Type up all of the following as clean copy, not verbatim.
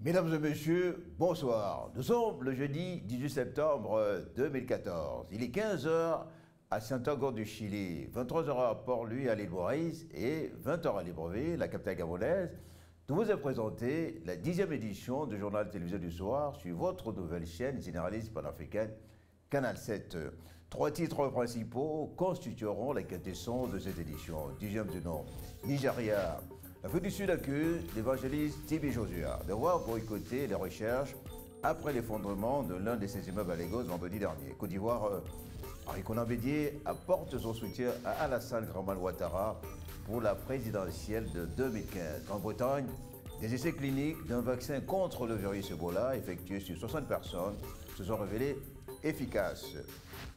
Mesdames et messieurs, bonsoir. Nous sommes le jeudi 18 septembre 2014. Il est 15h à Santiago du Chili, 23h à Port-Louis à l'île Maurice et 20h à Libreville, la capitale gabonaise. Nous vous avons présenté la 10e édition du journal télévisé du soir sur votre nouvelle chaîne généraliste panafricaine, Canal 7. 3 titres principaux constitueront la quintessence de cette édition. 10e du nom, Nigeria. L'Afrique du Sud accuse l'évangéliste TB Joshua d'avoir boycotté les recherches après l'effondrement de l'un de ses immeubles à Lagos vendredi dernier. Côte d'Ivoire, Arikona Bédié apporte son soutien à Alassane Draman Ouattara pour la présidentielle de 2015. En Bretagne, des essais cliniques d'un vaccin contre le virus Ebola effectués sur 60 personnes se sont révélés efficaces.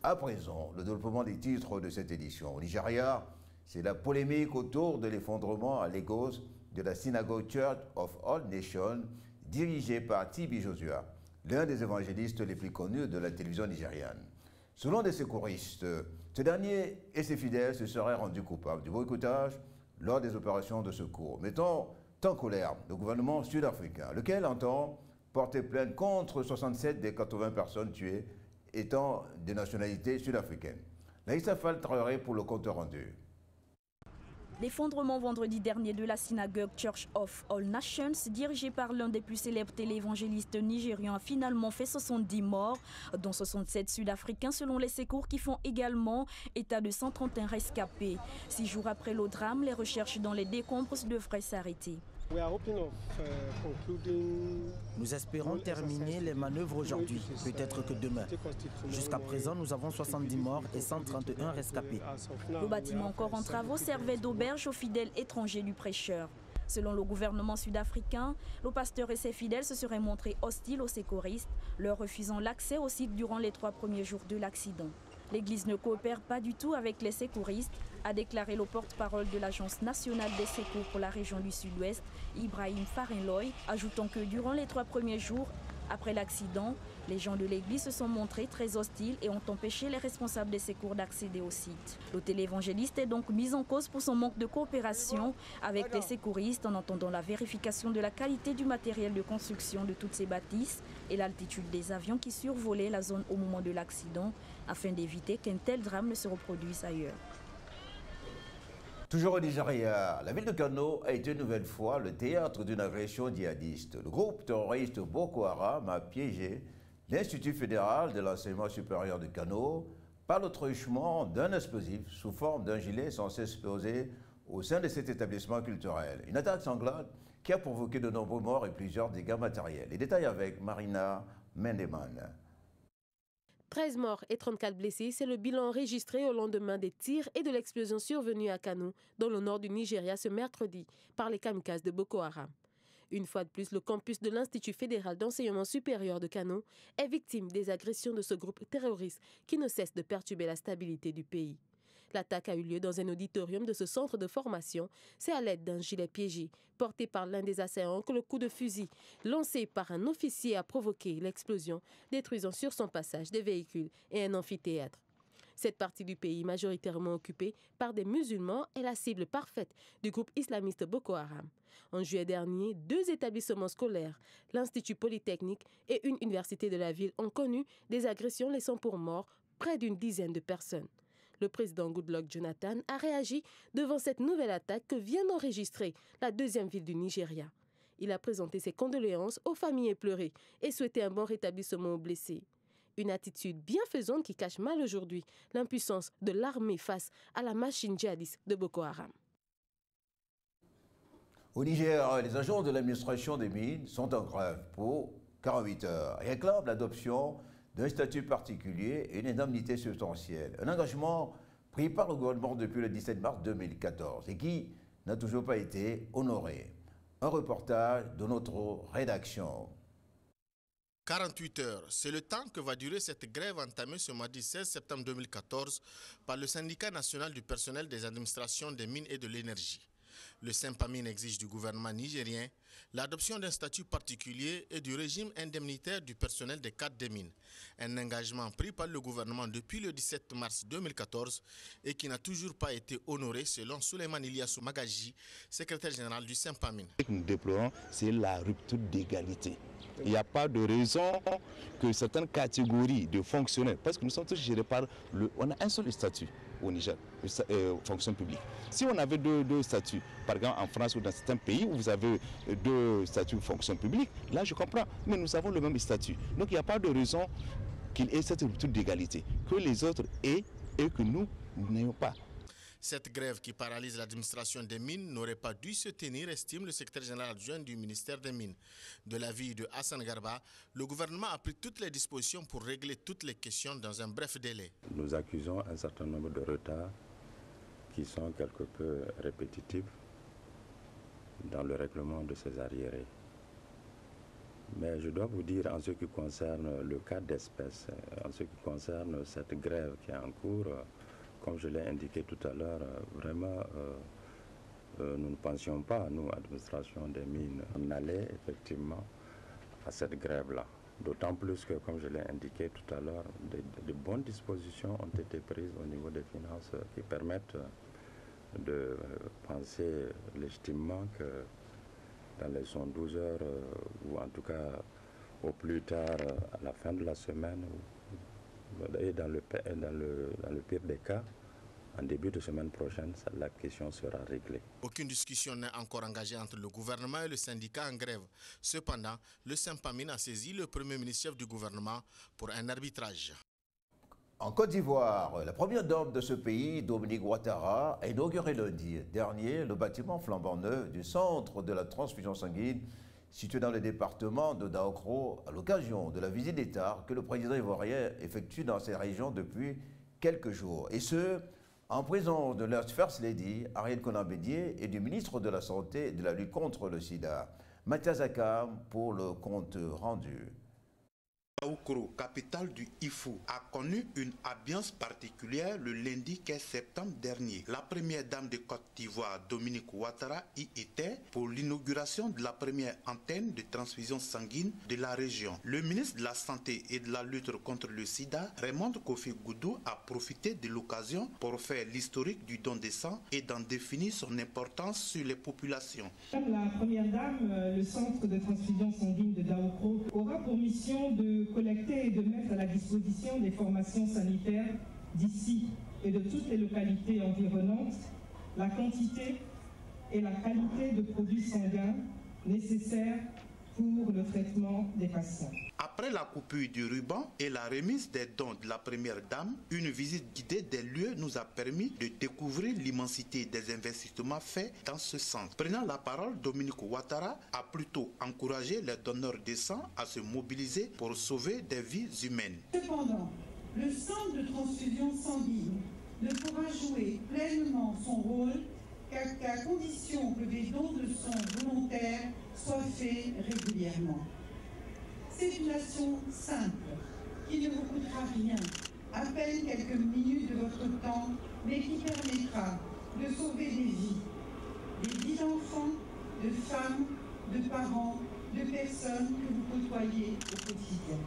À présent, le développement des titres de cette édition. Au Nigeria, c'est la polémique autour de l'effondrement à Lagos de la synagogue Church of All Nations, dirigée par TB Joshua, l'un des évangélistes les plus connus de la télévision nigériane. Selon des secouristes, ce dernier et ses fidèles se seraient rendus coupables du boycottage lors des opérations de secours, mettant en colère le gouvernement sud-africain, lequel entend porter plainte contre 67 des 80 personnes tuées étant de nationalité sud-africaine. Laïssa Fall Traoré pour le compte rendu. L'effondrement vendredi dernier de la synagogue Church of All Nations, dirigée par l'un des plus célèbres téléévangélistes nigérians, a finalement fait 70 morts, dont 67 Sud-Africains selon les secours qui font également état de 131 rescapés. 6 jours après le drame, les recherches dans les décombres devraient s'arrêter. Nous espérons terminer les manœuvres aujourd'hui, peut-être que demain. Jusqu'à présent, nous avons 70 morts et 131 rescapés. Le bâtiment encore en travaux servait d'auberge aux fidèles étrangers du prêcheur. Selon le gouvernement sud-africain, le pasteur et ses fidèles se seraient montrés hostiles aux secouristes, leur refusant l'accès au site durant les 3 premiers jours de l'accident. L'Église ne coopère pas du tout avec les secouristes, a déclaré le porte-parole de l'Agence nationale des secours pour la région du Sud-Ouest, Ibrahim Farinloy, ajoutant que durant les 3 premiers jours après l'accident, les gens de l'Église se sont montrés très hostiles et ont empêché les responsables des secours d'accéder au site. Le téléévangéliste est donc mis en cause pour son manque de coopération avec les secouristes en attendant la vérification de la qualité du matériel de construction de toutes ces bâtisses et l'altitude des avions qui survolaient la zone au moment de l'accident afin d'éviter qu'un tel drame ne se reproduise ailleurs. Toujours au Nigeria, la ville de Kano a été une nouvelle fois le théâtre d'une agression djihadiste. Le groupe terroriste Boko Haram a piégé l'Institut fédéral de l'enseignement supérieur de Kano par le truchement d'un explosif sous forme d'un gilet censé exploser au sein de cet établissement culturel. Une attaque sanglante qui a provoqué de nombreux morts et plusieurs dégâts matériels. Les détails avec Marina Mendeman. 13 morts et 34 blessés, c'est le bilan enregistré au lendemain des tirs et de l'explosion survenue à Kano, dans le nord du Nigeria ce mercredi, par les kamikazes de Boko Haram. Une fois de plus, le campus de l'Institut fédéral d'enseignement supérieur de Kano est victime des agressions de ce groupe terroriste qui ne cesse de perturber la stabilité du pays. L'attaque a eu lieu dans un auditorium de ce centre de formation. C'est à l'aide d'un gilet piégé porté par l'un des assaillants que le coup de fusil lancé par un officier a provoqué l'explosion, détruisant sur son passage des véhicules et un amphithéâtre. Cette partie du pays, majoritairement occupée par des musulmans, est la cible parfaite du groupe islamiste Boko Haram. En juillet dernier, 2 établissements scolaires, l'Institut Polytechnique et une université de la ville, ont connu des agressions laissant pour mort près d'une dizaine de personnes. Le président Goodluck Jonathan a réagi devant cette nouvelle attaque que vient d'enregistrer la 2e ville du Nigeria. Il a présenté ses condoléances aux familles éplorées et souhaité un bon rétablissement aux blessés. Une attitude bienfaisante qui cache mal aujourd'hui l'impuissance de l'armée face à la machine djihadiste de Boko Haram. Au Niger, les agents de l'administration des mines sont en grève pour 48 heures et réclament l'adoption d'un statut particulier et une indemnité substantielle. Un engagement pris par le gouvernement depuis le 17 mars 2014 et qui n'a toujours pas été honoré. Un reportage de notre rédaction. 48 heures, c'est le temps que va durer cette grève entamée ce mardi 16 septembre 2014 par le syndicat national du personnel des administrations des mines et de l'énergie. Le Sempamine exige du gouvernement nigérien l'adoption d'un statut particulier et du régime indemnitaire du personnel des cadres des mines. Un engagement pris par le gouvernement depuis le 17 mars 2014 et qui n'a toujours pas été honoré selon Souleymane Ilyassou Magaji, secrétaire général du Sempamine. Ce que nous déplorons, c'est la rupture d'égalité. Il n'y a pas de raison que certaines catégories de fonctionnaires, parce que nous sommes tous gérés par on a un seul statut au Niger, fonction publique. Si on avait deux statuts, par exemple en France ou dans certains pays où vous avez deux statuts de fonction publique, là je comprends, mais nous avons le même statut. Donc il n'y a pas de raison qu'il y ait cette rupture d'égalité, que les autres aient et que nous n'ayons pas. Cette grève qui paralyse l'administration des mines n'aurait pas dû se tenir, estime le secrétaire général adjoint du ministère des Mines. De l'avis de Hassan Garba, le gouvernement a pris toutes les dispositions pour régler toutes les questions dans un bref délai. Nous accusons un certain nombre de retards qui sont quelque peu répétitifs dans le règlement de ces arriérés. Mais je dois vous dire, en ce qui concerne le cas d'espèce, en ce qui concerne cette grève qui est en cours, comme je l'ai indiqué tout à l'heure, vraiment, nous ne pensions pas, nous, administration des mines, on allait effectivement à cette grève-là. D'autant plus que, comme je l'ai indiqué tout à l'heure, de bonnes dispositions ont été prises au niveau des finances qui permettent de penser légitimement que dans les 112 heures, ou en tout cas au plus tard à la fin de la semaine, et dans le pire des cas, en début de semaine prochaine, la question sera réglée. Aucune discussion n'est encore engagée entre le gouvernement et le syndicat en grève. Cependant, le Sempamine a saisi le premier ministre-chef du gouvernement pour un arbitrage. En Côte d'Ivoire, la première dame de ce pays, Dominique Ouattara, a inauguré lundi dernier le bâtiment flambant neuf du centre de la transfusion sanguine situé dans le département de Daokro, à l'occasion de la visite d'État que le président ivoirien effectue dans ces régions depuis quelques jours. Et ce, en présence de la First Lady, Ariel Konambedié, et du ministre de la Santé et de la lutte contre le sida, Mathias Akam, pour le compte rendu. Daoukro, capitale du Ifou, a connu une ambiance particulière le lundi 15 septembre dernier. La première dame de Côte d'Ivoire, Dominique Ouattara, y était pour l'inauguration de la première antenne de transfusion sanguine de la région. Le ministre de la Santé et de la lutte contre le sida, Raymond Kofi Goudou, a profité de l'occasion pour faire l'historique du don de sang et d'en définir son importance sur les populations. La première dame, le centre de transfusion sanguine de Daoukro, aura pour mission de collecter et de mettre à la disposition des formations sanitaires d'ici et de toutes les localités environnantes la quantité et la qualité de produits sanguins nécessaires pour le traitement des patients. Après la coupure du ruban et la remise des dons de la première dame, une visite guidée des lieux nous a permis de découvrir l'immensité des investissements faits dans ce centre. Prenant la parole, Dominique Ouattara a plutôt encouragé les donneurs de sang à se mobiliser pour sauver des vies humaines. Cependant, le centre de transfusion sanguine ne pourra jouer pleinement son rôle qu'à condition que des dons de sang volontaires soient faits régulièrement. C'est une action simple, qui ne vous coûtera rien, à peine quelques minutes de votre temps, mais qui permettra de sauver des vies d'enfants, de femmes, de parents, de personnes que vous côtoyez au quotidien.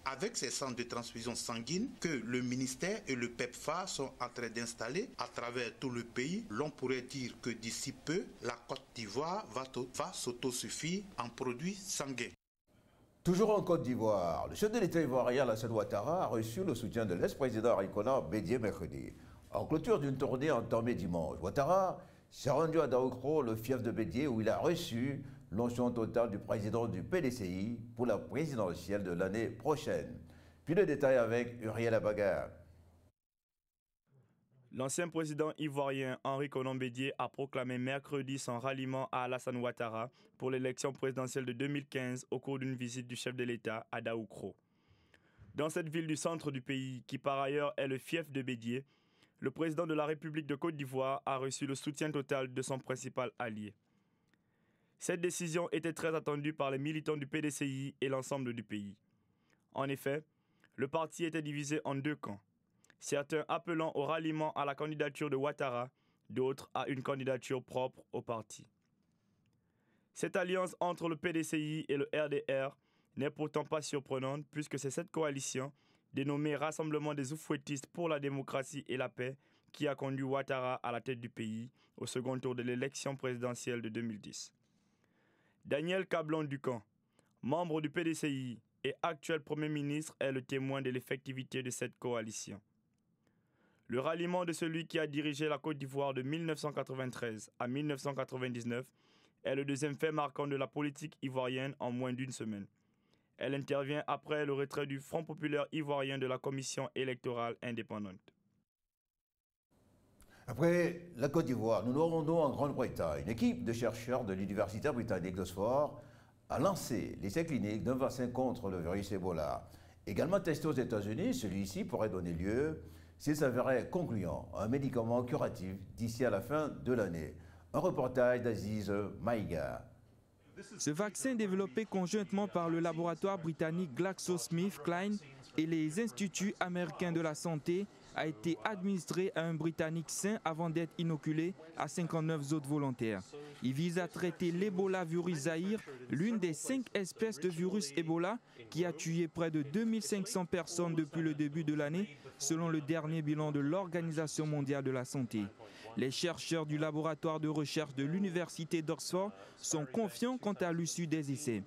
Avec ces centres de transfusion sanguine que le ministère et le PEPFAR sont en train d'installer à travers tout le pays, l'on pourrait dire que d'ici peu, la Côte d'Ivoire va s'autosuffire en produits sanguins. Toujours en Côte d'Ivoire, le chef de l'État ivoirien Alassane Ouattara a reçu le soutien de l'ex-président Ariel Konambedié mercredi. En clôture d'une tournée entamée dimanche, Ouattara s'est rendu à Daoukro, le fief de Bédié, où il a reçu l'onction totale du président du PDCI pour la présidentielle de l'année prochaine. Puis le détail avec Uriel Abaga. L'ancien président ivoirien Henri Konambedié a proclamé mercredi son ralliement à Alassane Ouattara pour l'élection présidentielle de 2015 au cours d'une visite du chef de l'État à Daoukro. Dans cette ville du centre du pays, qui par ailleurs est le fief de Bédié, le président de la République de Côte d'Ivoire a reçu le soutien total de son principal allié. Cette décision était très attendue par les militants du PDCI et l'ensemble du pays. En effet, le parti était divisé en deux camps. Certains appelant au ralliement à la candidature de Ouattara, d'autres à une candidature propre au parti. Cette alliance entre le PDCI et le RDR n'est pourtant pas surprenante puisque c'est cette coalition, dénommée Rassemblement des Oufouettistes pour la démocratie et la paix, qui a conduit Ouattara à la tête du pays au second tour de l'élection présidentielle de 2010. Daniel Kablan-Dukan, membre du PDCI et actuel Premier ministre, est le témoin de l'effectivité de cette coalition. Le ralliement de celui qui a dirigé la Côte d'Ivoire de 1993 à 1999 est le deuxième fait marquant de la politique ivoirienne en moins d'une semaine. Elle intervient après le retrait du Front populaire ivoirien de la commission électorale indépendante. Après la Côte d'Ivoire, nous nous rendons en Grande-Bretagne. Une équipe de chercheurs de l'université britannique d'Oxford a lancé l'essai clinique d'un vaccin contre le virus Ebola. Également testé aux États-Unis, celui-ci pourrait donner lieu, s'il s'avérait concluant, à un médicament curatif d'ici à la fin de l'année. Un reportage d'Aziz Maïga. Ce vaccin développé conjointement par le laboratoire britannique GlaxoSmithKline et les instituts américains de la santé a été administré à un Britannique sain avant d'être inoculé à 59 autres volontaires. Il vise à traiter l'Ebola virus Zaïre, l'une des 5 espèces de virus Ebola qui a tué près de 2500 personnes depuis le début de l'année, selon le dernier bilan de l'Organisation mondiale de la santé. Les chercheurs du laboratoire de recherche de l'Université d'Oxford sont confiants quant à l'issue des essais.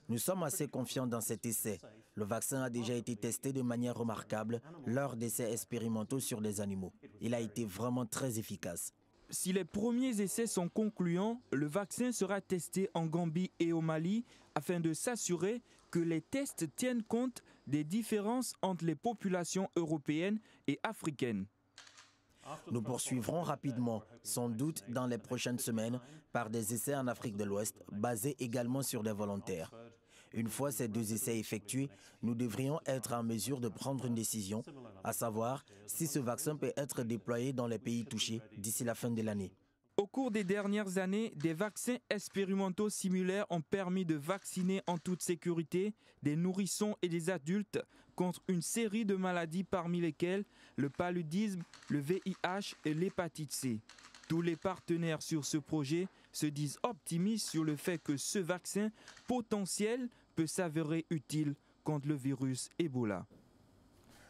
Nous sommes assez confiants dans cet essai. Le vaccin a déjà été testé de manière remarquable lors d'essais expérimentaux sur des animaux. Il a été vraiment très efficace. Si les premiers essais sont concluants, le vaccin sera testé en Gambie et au Mali afin de s'assurer que les tests tiennent compte des différences entre les populations européennes et africaines. Nous poursuivrons rapidement, sans doute dans les prochaines semaines, par des essais en Afrique de l'Ouest, basés également sur des volontaires. Une fois ces 2 essais effectués, nous devrions être en mesure de prendre une décision, à savoir si ce vaccin peut être déployé dans les pays touchés d'ici la fin de l'année. Au cours des dernières années, des vaccins expérimentaux similaires ont permis de vacciner en toute sécurité des nourrissons et des adultes contre une série de maladies parmi lesquelles le paludisme, le VIH et l'hépatite C. Tous les partenaires sur ce projet se disent optimistes sur le fait que ce vaccin potentiel peut s'avérer utile contre le virus Ebola.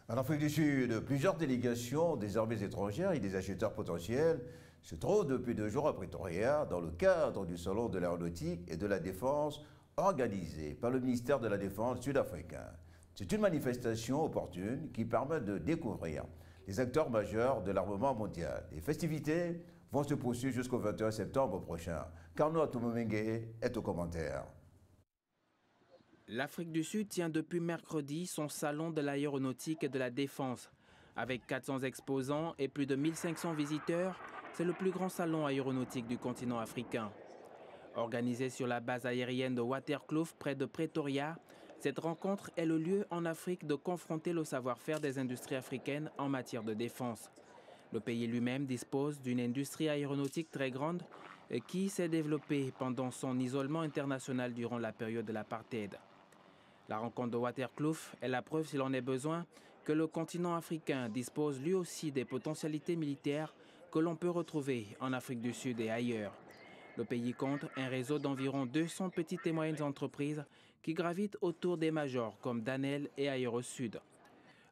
En Afrique du Sud, plusieurs délégations des armées étrangères et des acheteurs potentiels se trouvent depuis 2 jours à Pretoria dans le cadre du Salon de l'aéronautique et de la défense organisé par le ministère de la Défense sud-africain. C'est une manifestation opportune qui permet de découvrir les acteurs majeurs de l'armement mondial. Les festivités vont se poursuivre jusqu'au 21 septembre prochain. Carnot Atoumoumengue est au commentaire. L'Afrique du Sud tient depuis mercredi son salon de l'aéronautique et de la défense. Avec 400 exposants et plus de 1500 visiteurs, c'est le plus grand salon aéronautique du continent africain. Organisé sur la base aérienne de Waterkloof près de Pretoria, cette rencontre est le lieu en Afrique de confronter le savoir-faire des industries africaines en matière de défense. Le pays lui-même dispose d'une industrie aéronautique très grande qui s'est développée pendant son isolement international durant la période de l'apartheid. La rencontre de Waterkloof est la preuve, s'il en est besoin, que le continent africain dispose lui aussi des potentialités militaires que l'on peut retrouver en Afrique du Sud et ailleurs. Le pays compte un réseau d'environ 200 petites et moyennes entreprises qui gravitent autour des majors comme Danel et Aérosud.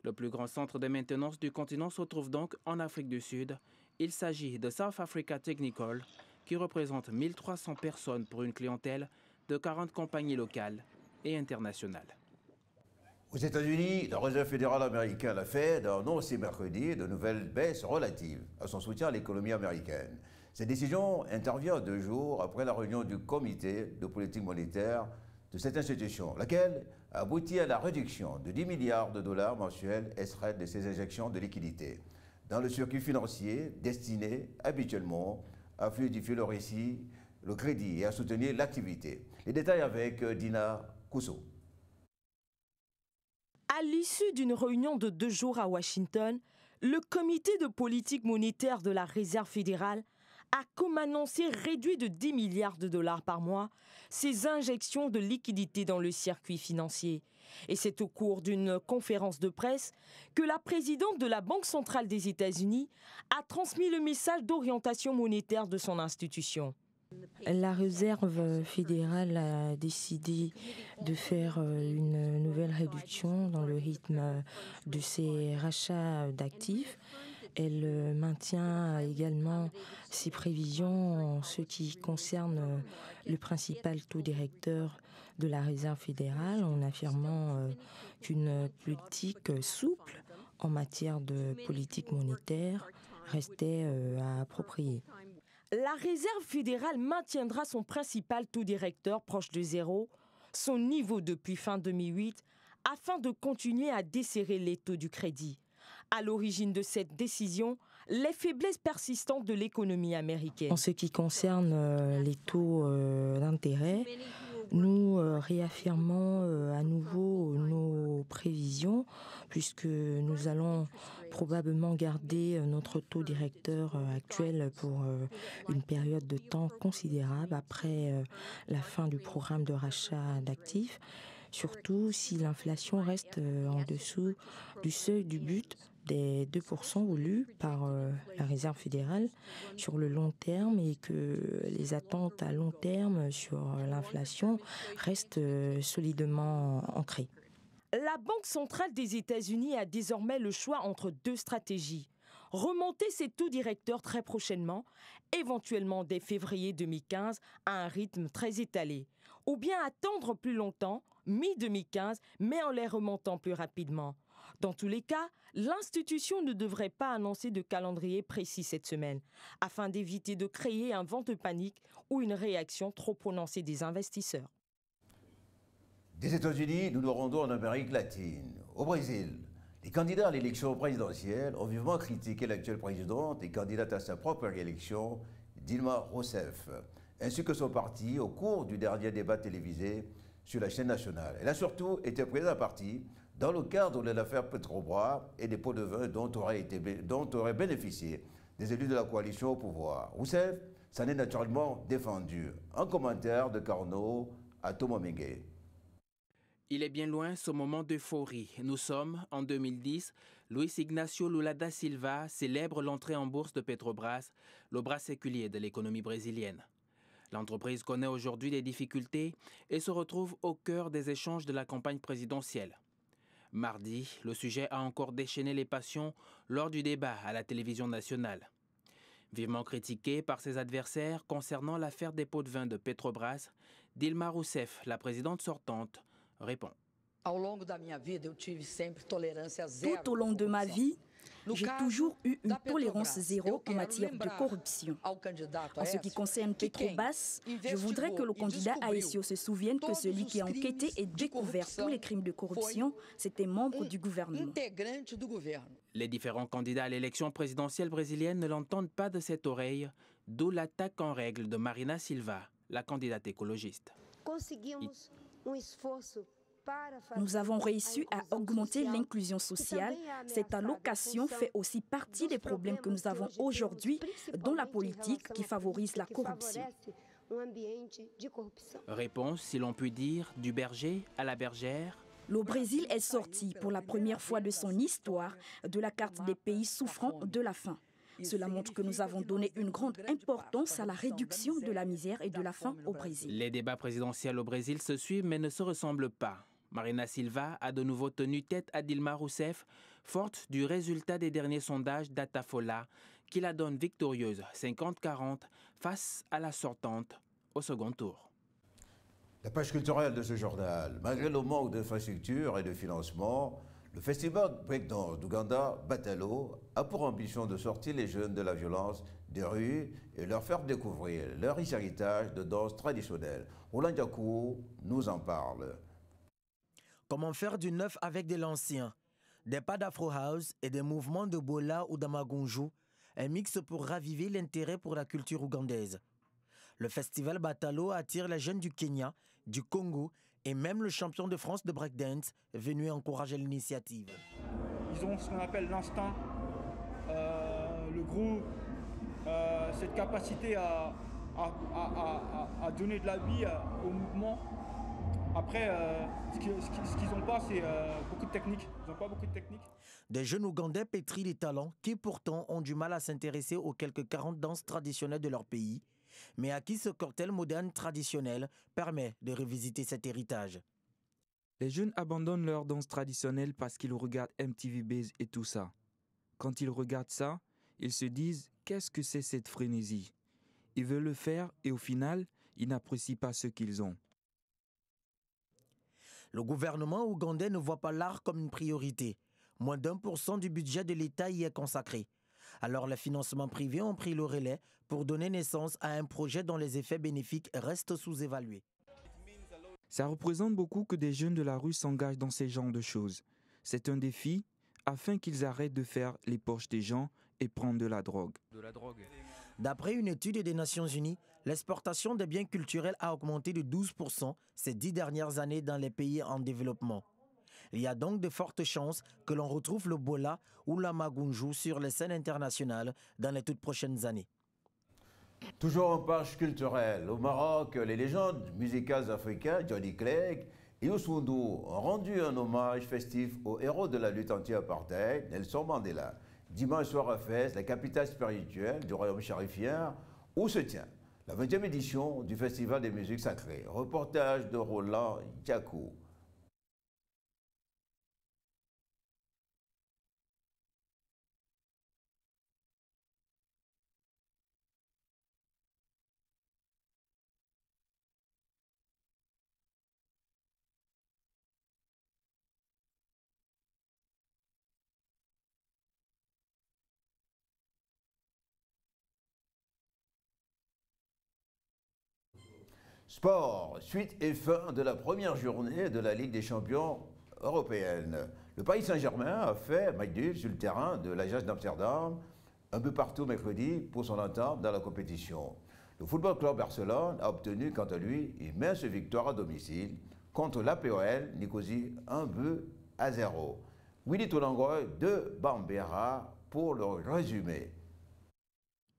Le plus grand centre de maintenance du continent se trouve donc en Afrique du Sud. Il s'agit de South Africa Technical, qui représente 1300 personnes pour une clientèle de 40 compagnies locales et internationales. Aux États-Unis, la Réserve fédérale américaine, la Fed, a annoncé mercredi de nouvelles baisses relatives à son soutien à l'économie américaine. Cette décision intervient 2 jours après la réunion du comité de politique monétaire de cette institution, laquelle a abouti à la réduction de 10 milliards de dollars mensuels extraits de ces injections de liquidités dans le circuit financier destiné habituellement à fluidifier le récit, le crédit et à soutenir l'activité. Les détails avec Dina Kousseau. À l'issue d'une réunion de 2 jours à Washington, le comité de politique monétaire de la Réserve fédérale a, comme annoncé, réduit de 10 milliards de dollars par mois ses injections de liquidités dans le circuit financier. Et c'est au cours d'une conférence de presse que la présidente de la Banque centrale des États-Unis a transmis le message d'orientation monétaire de son institution. La Réserve fédérale a décidé de faire une nouvelle réduction dans le rythme de ses rachats d'actifs. Elle maintient également ses prévisions en ce qui concerne le principal taux directeur de la Réserve fédérale, en affirmant qu'une politique souple en matière de politique monétaire restait à approprier. La Réserve fédérale maintiendra son principal taux directeur proche de zéro, son niveau depuis fin 2008, afin de continuer à desserrer les taux du crédit. À l'origine de cette décision, les faiblesses persistantes de l'économie américaine. En ce qui concerne les taux d'intérêt, nous réaffirmons à nouveau nos prévisions, puisque nous allons probablement garder notre taux directeur actuel pour une période de temps considérable après la fin du programme de rachat d'actifs, surtout si l'inflation reste en dessous du seuil du but des 2% voulus par la Réserve fédérale sur le long terme et que les attentes à long terme sur l'inflation restent solidement ancrées. La Banque centrale des États-Unis a désormais le choix entre deux stratégies. Remonter ses taux directeurs très prochainement, éventuellement dès février 2015, à un rythme très étalé. Ou bien attendre plus longtemps, mi-2015, mais en les remontant plus rapidement. Dans tous les cas, l'institution ne devrait pas annoncer de calendrier précis cette semaine, afin d'éviter de créer un vent de panique ou une réaction trop prononcée des investisseurs. Des États-Unis, nous nous rendons en Amérique latine. Au Brésil, les candidats à l'élection présidentielle ont vivement critiqué l'actuelle présidente et candidate à sa propre élection, Dilma Rousseff, ainsi que son parti au cours du dernier débat télévisé sur la chaîne nationale. Elle a surtout été prise à partie dans le cadre de l'affaire Petrobras et des pots de vin dont auraient bénéficié des élus de la coalition au pouvoir. Rousseff s'en est naturellement défendu. Un commentaire de Carnot à Thomas Mengue. Il est bien loin ce moment d'euphorie. Nous sommes en 2010. Luis Ignacio Lula da Silva célèbre l'entrée en bourse de Petrobras, le bras séculier de l'économie brésilienne. L'entreprise connaît aujourd'hui des difficultés et se retrouve au cœur des échanges de la campagne présidentielle. Mardi, le sujet a encore déchaîné les passions lors du débat à la télévision nationale. Vivement critiquée par ses adversaires concernant l'affaire des pots de vin de Petrobras, Dilma Rousseff, la présidente sortante, répond. Tout au long de ma vie, j'ai toujours eu une tolérance zéro en matière de corruption. En ce qui concerne Petrobras, je voudrais que le candidat Aécio se souvienne que celui qui a enquêté et découvert tous les crimes de corruption, c'était membre du gouvernement. Les différents candidats à l'élection présidentielle brésilienne ne l'entendent pas de cette oreille, d'où l'attaque en règle de Marina Silva, la candidate écologiste. Nous avons réussi à augmenter l'inclusion sociale. Cette allocation fait aussi partie des problèmes que nous avons aujourd'hui dans la politique qui favorise la corruption. Réponse, si l'on peut dire, du berger à la bergère. Le Brésil est sorti pour la première fois de son histoire de la carte des pays souffrant de la faim. Cela montre que nous avons donné une grande importance à la réduction de la misère et de la faim au Brésil. Les débats présidentiels au Brésil se suivent mais ne se ressemblent pas. Marina Silva a de nouveau tenu tête à Dilma Rousseff, forte du résultat des derniers sondages d'Atafola, qui la donne victorieuse 50-40 face à la sortante au second tour. La page culturelle de ce journal. Malgré le manque d'infrastructures et de financement, le festival breakdance d'Ouganda, Batalo, a pour ambition de sortir les jeunes de la violence des rues et leur faire découvrir leur riche héritage de danse traditionnelle. Roland Diakou nous en parle. Comment faire du neuf avec de l'ancien? Des pas d'Afro House et des mouvements de Bola ou d'Amagunju, un mix pour raviver l'intérêt pour la culture ougandaise. Le festival Batalo attire les jeunes du Kenya, du Congo et même le champion de France de breakdance venu encourager l'initiative. Ils ont ce qu'on appelle l'instinct, le groupe, cette capacité à donner de la vie au mouvement. Après, ce qu'ils n'ont pas, c'est beaucoup de technique. Ils n'ont pas beaucoup de technique. Des jeunes Ougandais pétris de talents qui pourtant ont du mal à s'intéresser aux quelques 40 danses traditionnelles de leur pays, mais à qui ce cocktail moderne traditionnel permet de revisiter cet héritage. Les jeunes abandonnent leur danse traditionnelle parce qu'ils regardent MTV Base et tout ça. Quand ils regardent ça, ils se disent « qu'est-ce que c'est cette frénésie ?» Ils veulent le faire et au final, ils n'apprécient pas ce qu'ils ont. Le gouvernement ougandais ne voit pas l'art comme une priorité. Moins d'1% du budget de l'État y est consacré. Alors les financements privés ont pris le relais pour donner naissance à un projet dont les effets bénéfiques restent sous-évalués. Ça représente beaucoup que des jeunes de la rue s'engagent dans ces genres de choses. C'est un défi afin qu'ils arrêtent de faire les poches des gens et prendre de la drogue. D'après une étude des Nations Unies, l'exportation des biens culturels a augmenté de 12% ces 10 dernières années dans les pays en développement. Il y a donc de fortes chances que l'on retrouve le bola ou la magunju sur les scènes internationales dans les toutes prochaines années. Toujours en page culturelle, au Maroc, les légendes musicales africaines, Johnny Clegg et Youssou N'Dour ont rendu un hommage festif au héros de la lutte anti-apartheid, Nelson Mandela. Dimanche soir à Fès, la capitale spirituelle du royaume charifien, où se tient la 20e édition du Festival des musiques sacrées. Reportage de Roland Diakou. Sport, suite et fin de la première journée de la Ligue des champions européenne. Le Paris Saint-Germain a fait match nul sur le terrain de l'Ajax d'Amsterdam, un peu partout mercredi pour son entame dans la compétition. Le Football Club Barcelone a obtenu quant à lui une mince victoire à domicile contre l'APOEL Nicosie 1-0. Willy Tolangoy de Bambera pour le résumé.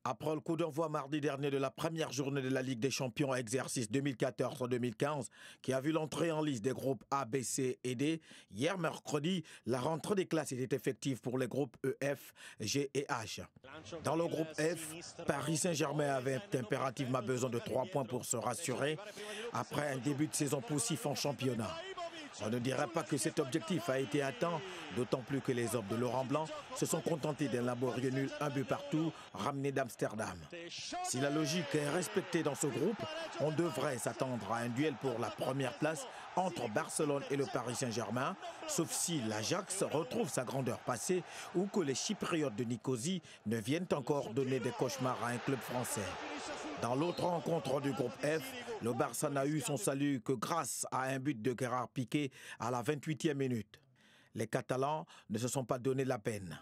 Après le coup d'envoi mardi dernier de la première journée de la Ligue des champions à exercice 2014-2015, qui a vu l'entrée en liste des groupes A, B, C et D, hier mercredi, la rentrée des classes était effective pour les groupes E, F, G et H. Dans le groupe F, Paris Saint-Germain avait impérativement besoin de 3 points pour se rassurer après un début de saison poussif en championnat. On ne dirait pas que cet objectif a été atteint, d'autant plus que les hommes de Laurent Blanc se sont contentés d'un laborieux nul 1 but partout, ramené d'Amsterdam. Si la logique est respectée dans ce groupe, on devrait s'attendre à un duel pour la première place entre Barcelone et le Paris Saint-Germain, sauf si l'Ajax retrouve sa grandeur passée ou que les Chypriotes de Nicosie ne viennent encore donner des cauchemars à un club français. Dans l'autre rencontre du groupe F, le Barça n'a eu son salut que grâce à un but de Gérard Piqué à la 28e minute. Les Catalans ne se sont pas donné la peine.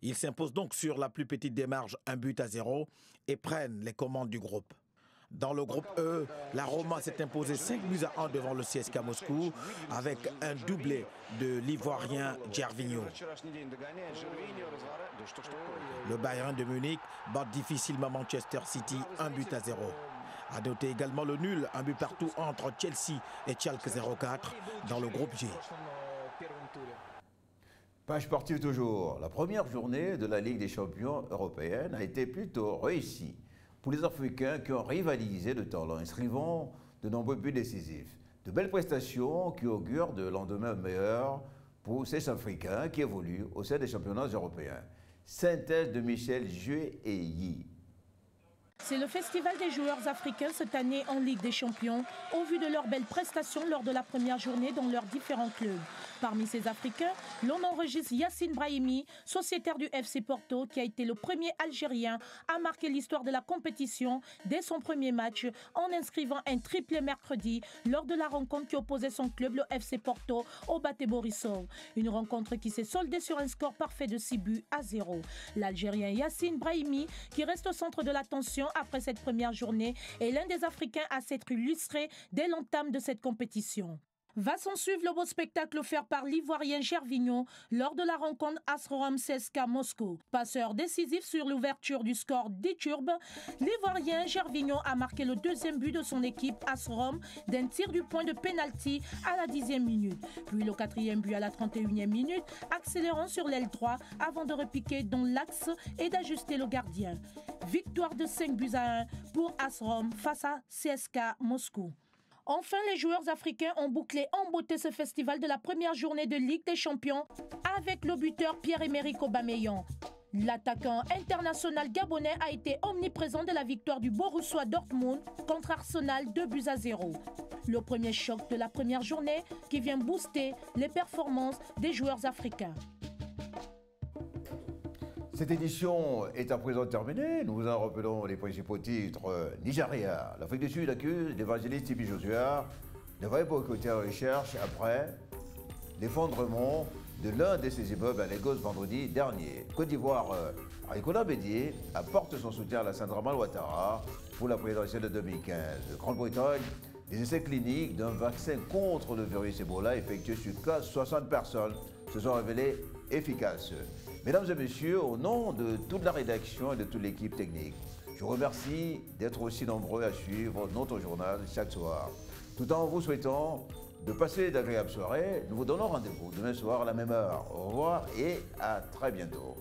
Ils s'imposent donc sur la plus petite démarche 1-0 et prennent les commandes du groupe. Dans le groupe E, la Roma s'est imposée 5-1 devant le CSKA Moscou avec un doublé de l'Ivoirien Gervinho. Le Bayern de Munich bat difficilement Manchester City 1-0. A noter également le nul, 1 but partout entre Chelsea et Schalke 04 dans le groupe G. Page sportive toujours. La première journée de la Ligue des champions européenne a été plutôt réussie pour les Africains qui ont rivalisé de talent, inscrivant de nombreux buts décisifs. De belles prestations qui augurent de lendemain meilleur pour ces Africains qui évoluent au sein des championnats européens. Synthèse de Michel Jueyi. C'est le festival des joueurs africains cette année en Ligue des Champions, au vu de leurs belles prestations lors de la première journée dans leurs différents clubs. Parmi ces Africains, l'on enregistre Yacine Brahimi, sociétaire du FC Porto, qui a été le premier Algérien à marquer l'histoire de la compétition dès son premier match en inscrivant un triplé mercredi lors de la rencontre qui opposait son club, le FC Porto, au Bate Borisov. Une rencontre qui s'est soldée sur un score parfait de 6-0. L'Algérien Yacine Brahimi, qui reste au centre de l'attention après cette première journée, est l'un des Africains à s'être illustré dès l'entame de cette compétition. Va s'en suivre le beau spectacle offert par l'Ivoirien Gervinho lors de la rencontre AS-Rome CSKA Moscou. Passeur décisif sur l'ouverture du score d'Iturbe, l'Ivoirien Gervinho a marqué le deuxième but de son équipe AS-Rome d'un tir du point de pénalty à la 10e minute. Puis le quatrième but à la 31e minute, accélérant sur l'aile droit avant de repiquer dans l'axe et d'ajuster le gardien. Victoire de 5-1 pour AS-Rome face à CSKA Moscou. Enfin, les joueurs africains ont bouclé en beauté ce festival de la première journée de Ligue des Champions avec le buteur Pierre-Emerick Aubameyang. L'attaquant international gabonais a été omniprésent de la victoire du Borussia Dortmund contre Arsenal 2-0. Le premier choc de la première journée qui vient booster les performances des joueurs africains. Cette édition est à présent terminée. Nous vous en rappelons les principaux titres. Nigeria. L'Afrique du Sud accuse l'évangéliste Tibi Joshua d'avoir boycotté la recherche après l'effondrement de l'un de ses immeubles à Lagos vendredi dernier. Côte d'Ivoire, Arikola Bédié apporte son soutien à la Dramane Ouattara pour la présidentielle de 2015. Grande-Bretagne, des essais cliniques d'un vaccin contre le virus Ebola effectués sur 60 personnes se sont révélés efficaces. Mesdames et messieurs, au nom de toute la rédaction et de toute l'équipe technique, je vous remercie d'être aussi nombreux à suivre notre journal chaque soir. Tout en vous souhaitant de passer d'agréables soirées, nous vous donnons rendez-vous demain soir à la même heure. Au revoir et à très bientôt.